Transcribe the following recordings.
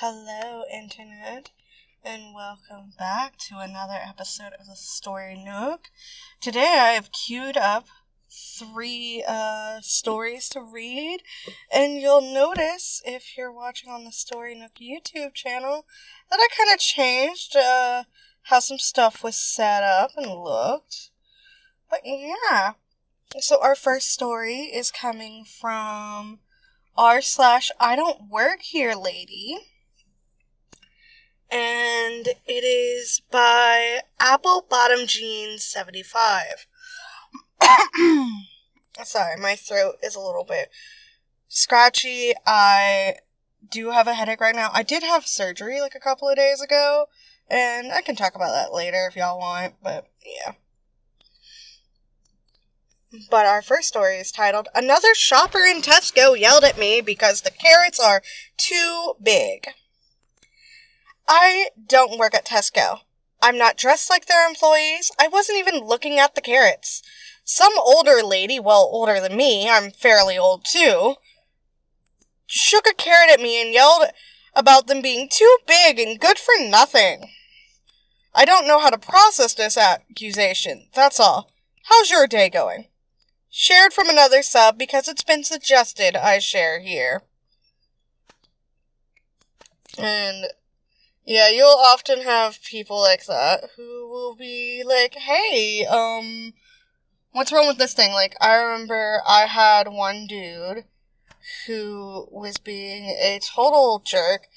Hello, Internet, and welcome back to another episode of the Story Nook. Today I have queued up 3 stories to read, and you'll notice, if you're watching on the Story Nook YouTube channel, that I kind of changed how some stuff was set up and looked. But yeah, so our first story is coming from r/I don't work here lady. And it is by Apple Bottom Jeans 75. Sorry, my throat is a little bit scratchy. I do have a headache right now. I did have surgery like a couple of days ago, and I can talk about that later if y'all want, but yeah. But our first story is titled, Another Shopper in Tesco Yelled at Me Because the Carrots Are Too Big. I don't work at Tesco. I'm not dressed like their employees. I wasn't even looking at the carrots. Some older lady, well, older than me, I'm fairly old too, shook a carrot at me and yelled about them being too big and good for nothing. I don't know how to process this accusation, that's all. How's your day going? Shared from another sub because it's been suggested I share here. And yeah, you'll often have people like that who will be like, hey, what's wrong with this thing? Like, I remember I had one dude who was being a total jerk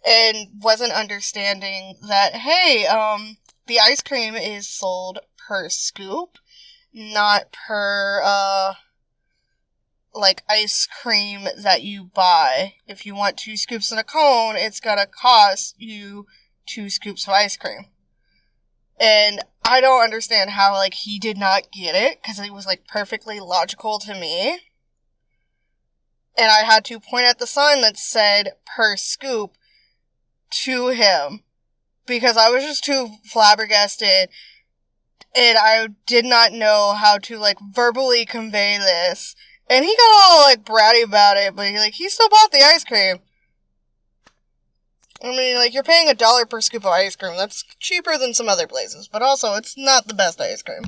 and wasn't understanding that, hey, the ice cream is sold per scoop, not per, like, ice cream that you buy. If you want 2 scoops in a cone, it's gonna cost you 2 scoops of ice cream. And I don't understand how, like, he did not get it, because it was, like, perfectly logical to me. And I had to point at the sign that said per scoop to him, because I was just too flabbergasted, and I did not know how to, like, verbally convey this. And he got all, like, bratty about it, but, he still bought the ice cream. I mean, like, you're paying $1 per scoop of ice cream. That's cheaper than some other places, but also, it's not the best ice cream.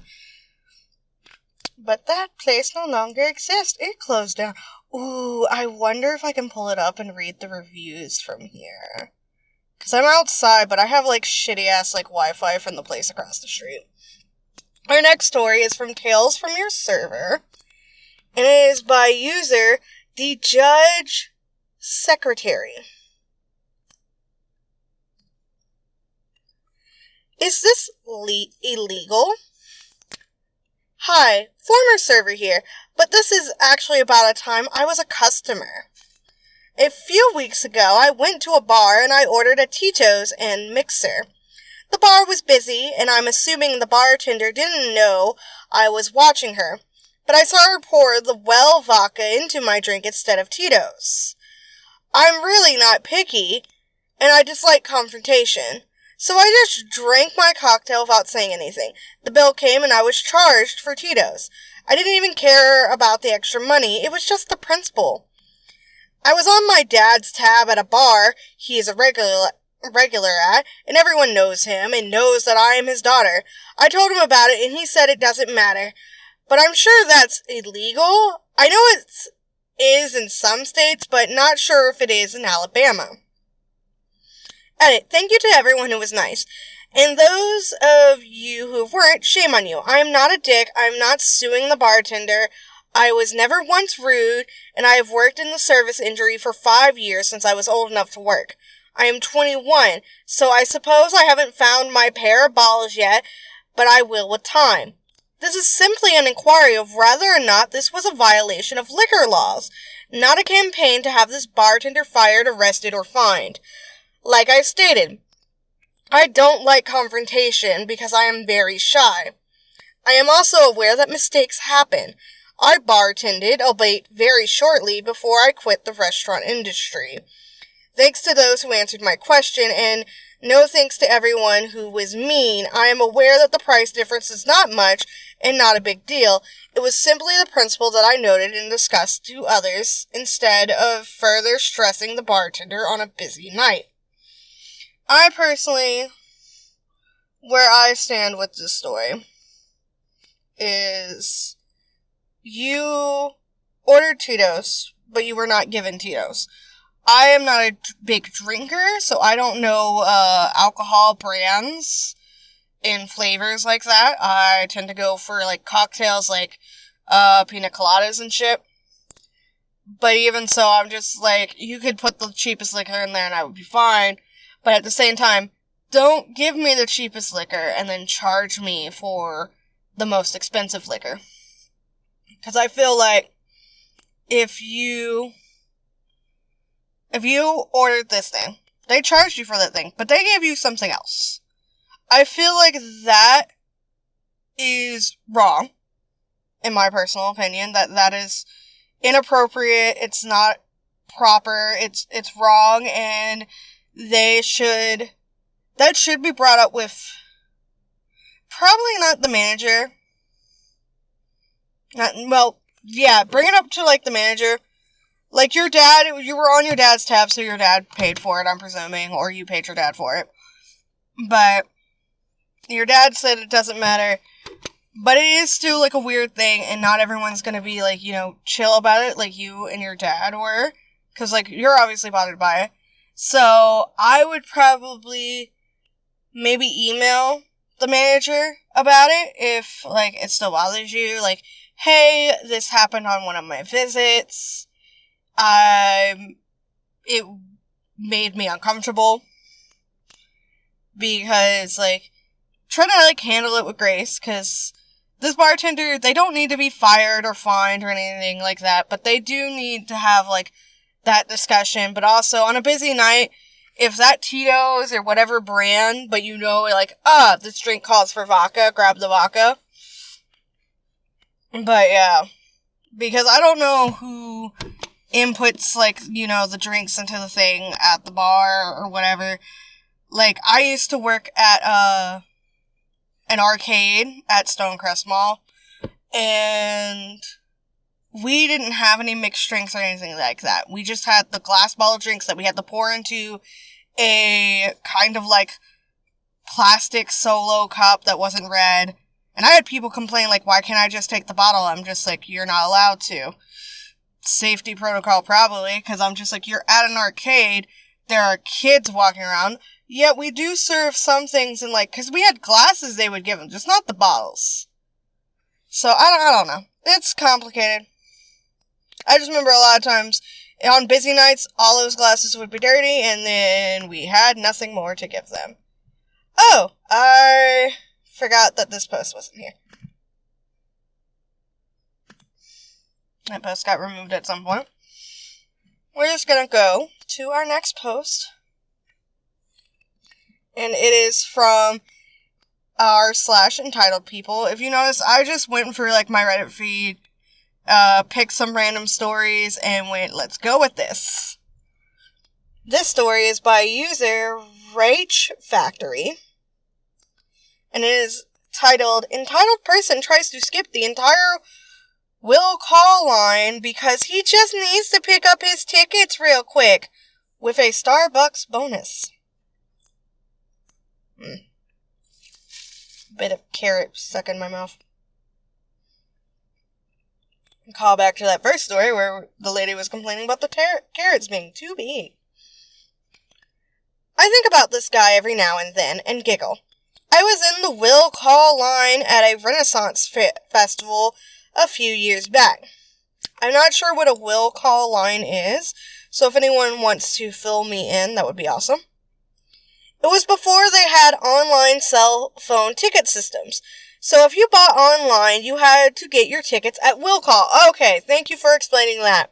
But that place no longer exists. It closed down. Ooh, I wonder if I can pull it up and read the reviews from here. Because I'm outside, but I have, like, shitty-ass, like, Wi-Fi from the place across the street. Our next story is from Tales from Your Server. And it is by user, the Judge Secretary. Is this illegal? Hi, former server here, but this is actually about a time I was a customer. A few weeks ago, I went to a bar and I ordered a Tito's and mixer. The bar was busy, and I'm assuming the bartender didn't know I was watching her. But I saw her pour the well vodka into my drink instead of Tito's. I'm really not picky, and I dislike confrontation. So I just drank my cocktail without saying anything. The bill came and I was charged for Tito's. I didn't even care about the extra money, it was just the principle. I was on my dad's tab at a bar he is a regular at, and everyone knows him and knows that I am his daughter. I told him about it and he said it doesn't matter. But I'm sure that's illegal. I know it is in some states, but not sure if it is in Alabama. Edit. Thank you to everyone who was nice. And those of you who weren't, shame on you. I am not a dick. I am not suing the bartender. I was never once rude, and I have worked in the service industry for 5 years since I was old enough to work. I am 21, so I suppose I haven't found my pair of balls yet, but I will with time. This is simply an inquiry of whether or not this was a violation of liquor laws, not a campaign to have this bartender fired, arrested, or fined. Like I stated, I don't like confrontation because I am very shy. I am also aware that mistakes happen. I bartended, albeit very shortly, before I quit the restaurant industry. Thanks to those who answered my question, and no thanks to everyone who was mean. I am aware that the price difference is not much, and not a big deal. It was simply the principle that I noted and discussed to others, instead of further stressing the bartender on a busy night. I personally, where I stand with this story is you ordered Tito's, but you were not given Tito's. I am not a big drinker, so I don't know alcohol brands and flavors like that. I tend to go for like cocktails like pina coladas and shit. But even so, I'm just like, you could put the cheapest liquor in there and I would be fine. But at the same time, don't give me the cheapest liquor and then charge me for the most expensive liquor. Because I feel like if you ordered this thing, they charged you for that thing, but they gave you something else. I feel like that is wrong, in my personal opinion. That is inappropriate. It's not proper. It's wrong, and that should be brought up with probably not the manager. Bring it up to like the manager. Like your dad, you were on your dad's tab, so your dad paid for it, I'm presuming, or you paid your dad for it. But your dad said it doesn't matter. But it is still like a weird thing, and not everyone's gonna be like, chill about it like you and your dad were. Because, like, you're obviously bothered by it. So, I would probably maybe email the manager about it if, like, it still bothers you. Like, hey, this happened on one of my visits. It made me uncomfortable. Because, like, try to, like, handle it with grace, because this bartender, they don't need to be fired or fined or anything like that, but they do need to have, like, that discussion. But also, on a busy night, if that Tito's or whatever brand, but like, this drink calls for vodka, grab the vodka. But, yeah. Because I don't know who inputs, like, the drinks into the thing at the bar or whatever. Like, I used to work at, an arcade at Stonecrest Mall, and we didn't have any mixed drinks or anything like that. We just had the glass bottle drinks that we had to pour into a kind of like plastic solo cup that wasn't red. And I had people complain like, why can't I just take the bottle? I'm just like, you're not allowed to. Safety protocol probably, because I'm just like, you're at an arcade, there are kids walking around. Yeah, we do serve some things in, like, because we had glasses they would give them, just not the bottles. So, I don't know. It's complicated. I just remember a lot of times, on busy nights, all those glasses would be dirty, and then we had nothing more to give them. Oh, I forgot that this post wasn't here. That post got removed at some point. We're just gonna go to our next post. And it is from r/entitled people. If you notice, I just went through like my Reddit feed, picked some random stories, and went, let's go with this. This story is by user Rach Factory. And it is titled, Entitled Person Tries to Skip the Entire Will Call Line Because He Just Needs to Pick Up His Tickets Real Quick with a Starbucks bonus. Bit of carrot stuck in my mouth. Call back to that first story where the lady was complaining about the carrots being too big. I think about this guy every now and then and giggle. I was in the will call line at a Renaissance festival a few years back. I'm not sure what a will call line is, so if anyone wants to fill me in, that would be awesome. It was before they had online cell phone ticket systems. So if you bought online, you had to get your tickets at will call. Okay, thank you for explaining that.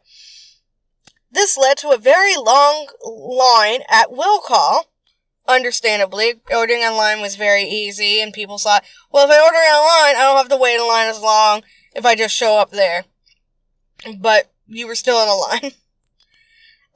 This led to a very long line at will call. Understandably, ordering online was very easy, and people thought, well, if I order online, I don't have to wait in line as long if I just show up there. But you were still in a line.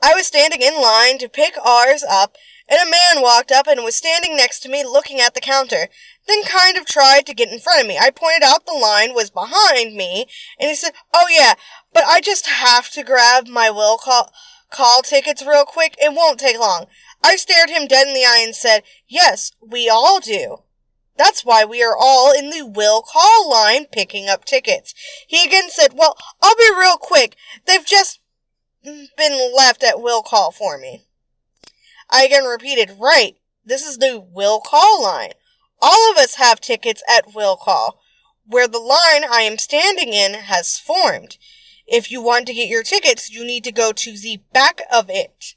I was standing in line to pick ours up, and a man walked up and was standing next to me looking at the counter, then kind of tried to get in front of me. I pointed out the line was behind me, and he said, oh yeah, but I just have to grab my will call tickets real quick. It won't take long. I stared him dead in the eye and said, "Yes, we all do. That's why we are all in the will call line picking up tickets." He again said, "Well, I'll be real quick. They've just been left at will call for me." I again repeated, "Right, this is the will call line. All of us have tickets at will call, where the line I am standing in has formed. If you want to get your tickets, you need to go to the back of it."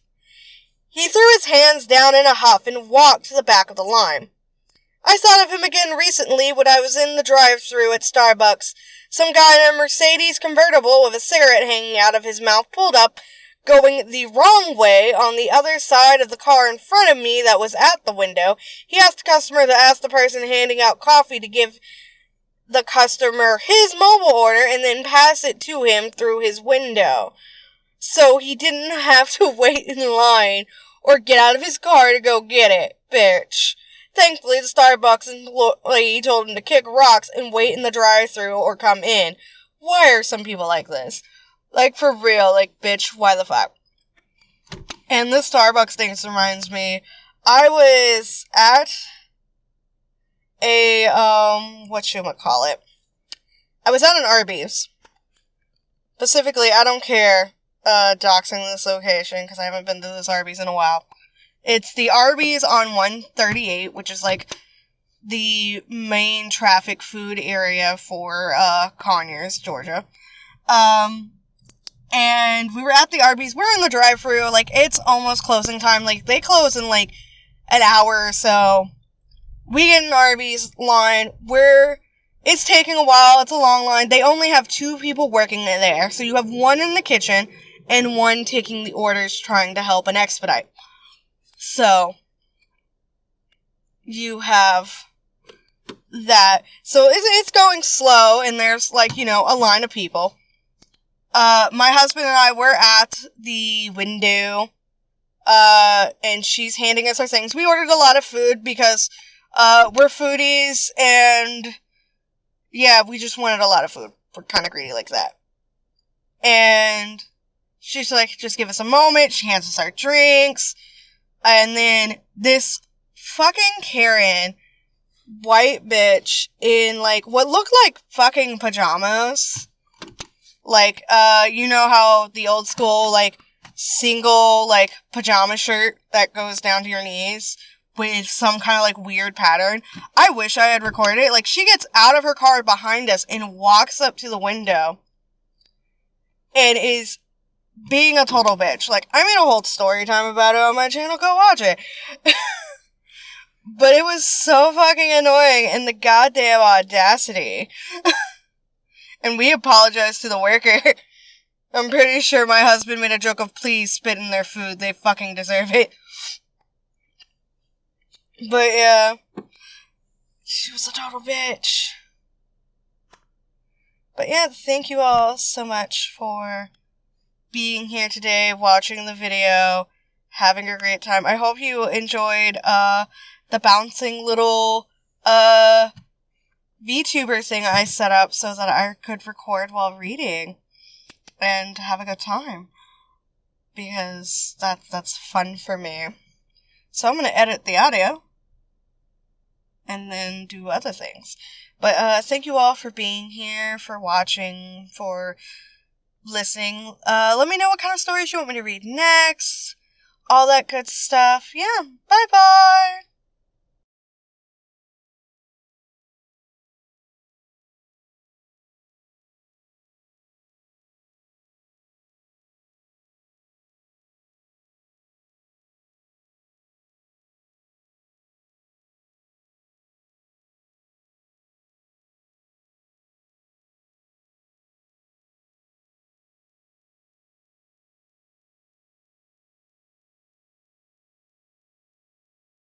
He threw his hands down in a huff and walked to the back of the line. I thought of him again recently when I was in the drive-thru at Starbucks. Some guy in a Mercedes convertible with a cigarette hanging out of his mouth pulled up, going the wrong way on the other side of the car in front of me that was at the window. He asked the customer to ask the person handing out coffee to give the customer his mobile order and then pass it to him through his window, so he didn't have to wait in line or get out of his car to go get it, bitch. Thankfully, the Starbucks employee told him to kick rocks and wait in the drive-thru or come in. Why are some people like this? Like, for real, like, bitch, why the fuck? And this Starbucks thing reminds me, I was at a, whatchamacallit. I was at an Arby's. Specifically, I don't care, doxing this location, because I haven't been to this Arby's in a while. It's the Arby's on 138, which is, like, the main traffic food area for, Conyers, Georgia. And we were at the Arby's, we're in the drive-thru, like, it's almost closing time, like, they close in, like, an hour or so. We get an Arby's line, it's taking a while, it's a long line, they only have 2 people working there, so you have one in the kitchen, and one taking the orders, trying to help and expedite. So, you have that. So, it's going slow, and there's, like, a line of people. My husband and I were at the window, and she's handing us our things. We ordered a lot of food because, we're foodies, and, yeah, we just wanted a lot of food. We're kind of greedy like that. And she's like, "Just give us a moment." She hands us our drinks. And then this fucking Karen, white bitch, in, like, what looked like fucking pajamas. Like, you know how the old school, like, single, like, pajama shirt that goes down to your knees with some kind of, like, weird pattern? I wish I had recorded it. Like, she gets out of her car behind us and walks up to the window and is being a total bitch. Like, I made a whole story time about it on my channel. Go watch it. But it was so fucking annoying, and the goddamn audacity. And we apologized to the worker. I'm pretty sure my husband made a joke of, "Please spit in their food. They fucking deserve it." But yeah, she was a total bitch. But yeah, thank you all so much for being here today, watching the video, having a great time. I hope you enjoyed, the bouncing little, VTuber thing I set up so that I could record while reading and have a good time, because that's fun for me. So I'm gonna edit the audio and then do other things. But thank you all for being here, for watching, for listening. Let me know what kind of stories you want me to read next, all that good stuff. Yeah, bye bye.